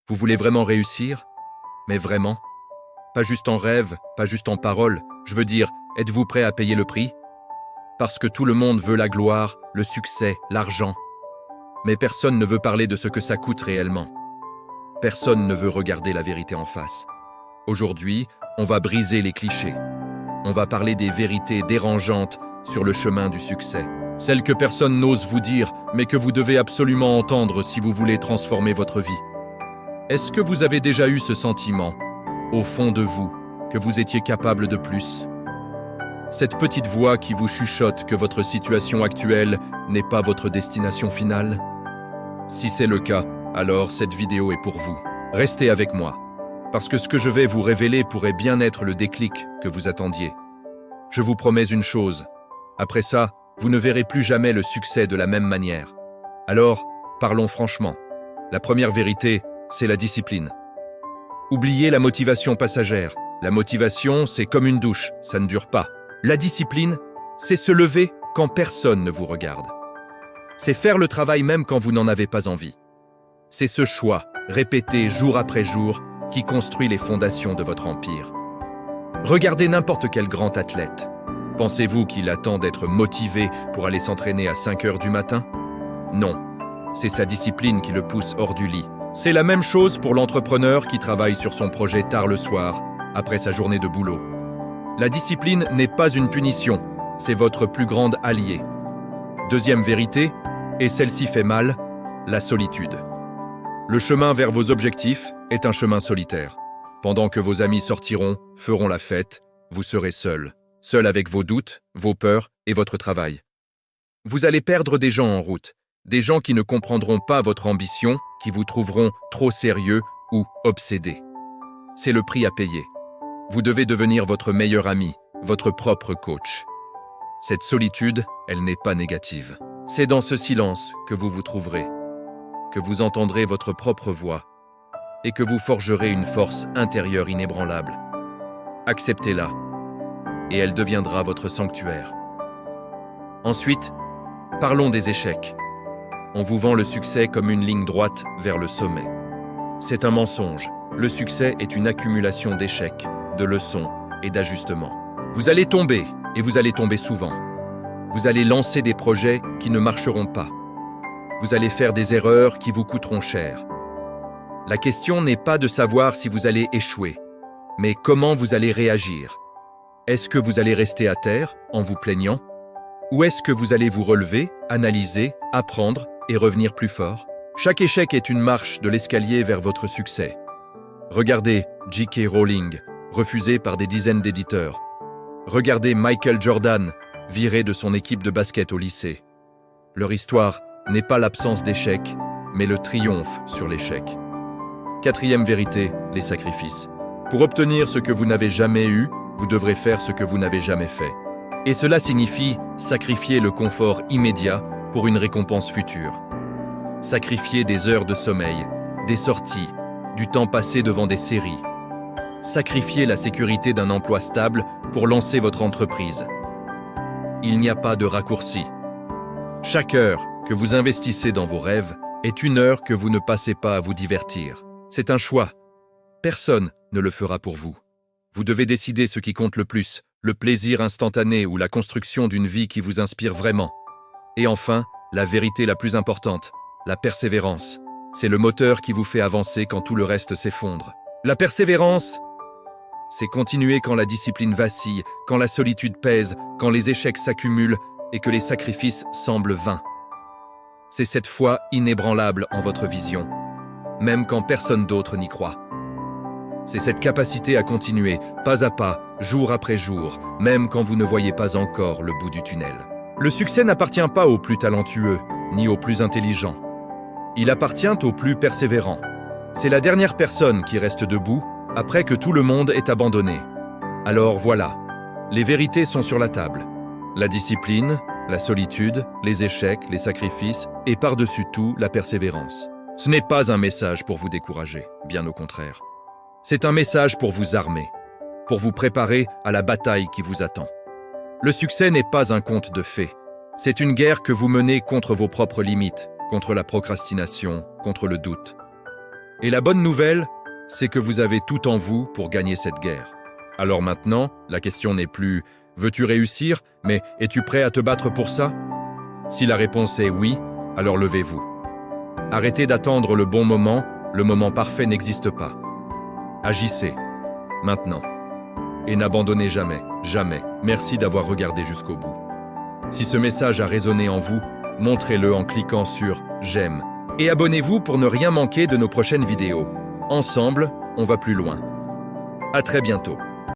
Vous voulez vraiment réussir? Mais vraiment? Pas juste en rêve, pas juste en parole. Je veux dire, êtes-vous prêt à payer le prix? Parce que tout le monde veut la gloire, le succès, l'argent. Mais personne ne veut parler de ce que ça coûte réellement. Personne ne veut regarder la vérité en face. Aujourd'hui, on va briser les clichés. On va parler des vérités dérangeantes sur le chemin du succès. Celles que personne n'ose vous dire, mais que vous devez absolument entendre si vous voulez transformer votre vie. Est-ce que vous avez déjà eu ce sentiment, au fond de vous, que vous étiez capable de plus? Cette petite voix qui vous chuchote que votre situation actuelle n'est pas votre destination finale? Si c'est le cas, alors cette vidéo est pour vous. Restez avec moi, parce que ce que je vais vous révéler pourrait bien être le déclic que vous attendiez. Je vous promets une chose, après ça, vous ne verrez plus jamais le succès de la même manière. Alors, parlons franchement. La première vérité, c'est la discipline. Oubliez la motivation passagère. La motivation, c'est comme une douche, ça ne dure pas. La discipline, c'est se lever quand personne ne vous regarde. C'est faire le travail même quand vous n'en avez pas envie. C'est ce choix, répété jour après jour, qui construit les fondations de votre empire. Regardez n'importe quel grand athlète. Pensez-vous qu'il attend d'être motivé pour aller s'entraîner à 5 heures du matin? Non, c'est sa discipline qui le pousse hors du lit. C'est la même chose pour l'entrepreneur qui travaille sur son projet tard le soir, après sa journée de boulot. La discipline n'est pas une punition, c'est votre plus grande alliée. Deuxième vérité, et celle-ci fait mal, la solitude. Le chemin vers vos objectifs est un chemin solitaire. Pendant que vos amis sortiront, feront la fête, vous serez seul. Seul avec vos doutes, vos peurs et votre travail. Vous allez perdre des gens en route, des gens qui ne comprendront pas votre ambition, qui vous trouveront trop sérieux ou obsédé. C'est le prix à payer. Vous devez devenir votre meilleur ami, votre propre coach. Cette solitude, elle n'est pas négative. C'est dans ce silence que vous vous trouverez, que vous entendrez votre propre voix et que vous forgerez une force intérieure inébranlable. Acceptez-la et elle deviendra votre sanctuaire. Ensuite, parlons des échecs. On vous vend le succès comme une ligne droite vers le sommet. C'est un mensonge. Le succès est une accumulation d'échecs, de leçons et d'ajustements. Vous allez tomber, et vous allez tomber souvent. Vous allez lancer des projets qui ne marcheront pas. Vous allez faire des erreurs qui vous coûteront cher. La question n'est pas de savoir si vous allez échouer, mais comment vous allez réagir. Est-ce que vous allez rester à terre en vous plaignant? Ou est-ce que vous allez vous relever, analyser, apprendre et revenir plus fort? Chaque échec est une marche de l'escalier vers votre succès. Regardez J.K. Rowling, refusée par des dizaines d'éditeurs. Regardez Michael Jordan, viré de son équipe de basket au lycée. Leur histoire n'est pas l'absence d'échecs, mais le triomphe sur l'échec. Quatrième vérité, les sacrifices. Pour obtenir ce que vous n'avez jamais eu, vous devrez faire ce que vous n'avez jamais fait. Et cela signifie sacrifier le confort immédiat pour une récompense future. Sacrifier des heures de sommeil, des sorties, du temps passé devant des séries. Sacrifier la sécurité d'un emploi stable pour lancer votre entreprise. Il n'y a pas de raccourci. Chaque heure que vous investissez dans vos rêves est une heure que vous ne passez pas à vous divertir. C'est un choix. Personne ne le fera pour vous. Vous devez décider ce qui compte le plus, le plaisir instantané ou la construction d'une vie qui vous inspire vraiment. Et enfin, la vérité la plus importante, la persévérance. C'est le moteur qui vous fait avancer quand tout le reste s'effondre. La persévérance, c'est continuer quand la discipline vacille, quand la solitude pèse, quand les échecs s'accumulent et que les sacrifices semblent vains. C'est cette foi inébranlable en votre vision, même quand personne d'autre n'y croit. C'est cette capacité à continuer, pas à pas, jour après jour, même quand vous ne voyez pas encore le bout du tunnel. Le succès n'appartient pas aux plus talentueux, ni aux plus intelligents. Il appartient aux plus persévérants. C'est la dernière personne qui reste debout après que tout le monde est abandonné. Alors voilà, les vérités sont sur la table. La discipline, la solitude, les échecs, les sacrifices et par-dessus tout, la persévérance. Ce n'est pas un message pour vous décourager, bien au contraire. C'est un message pour vous armer, pour vous préparer à la bataille qui vous attend. Le succès n'est pas un conte de fées. C'est une guerre que vous menez contre vos propres limites, contre la procrastination, contre le doute. Et la bonne nouvelle, c'est que vous avez tout en vous pour gagner cette guerre. Alors maintenant, la question n'est plus « veux-tu réussir ?» mais « es-tu prêt à te battre pour ça ?» Si la réponse est oui, alors levez-vous. Arrêtez d'attendre le bon moment, le moment parfait n'existe pas. Agissez, maintenant. Et n'abandonnez jamais, jamais. Merci d'avoir regardé jusqu'au bout. Si ce message a résonné en vous, montrez-le en cliquant sur « J'aime » et abonnez-vous pour ne rien manquer de nos prochaines vidéos. Ensemble, on va plus loin. À très bientôt.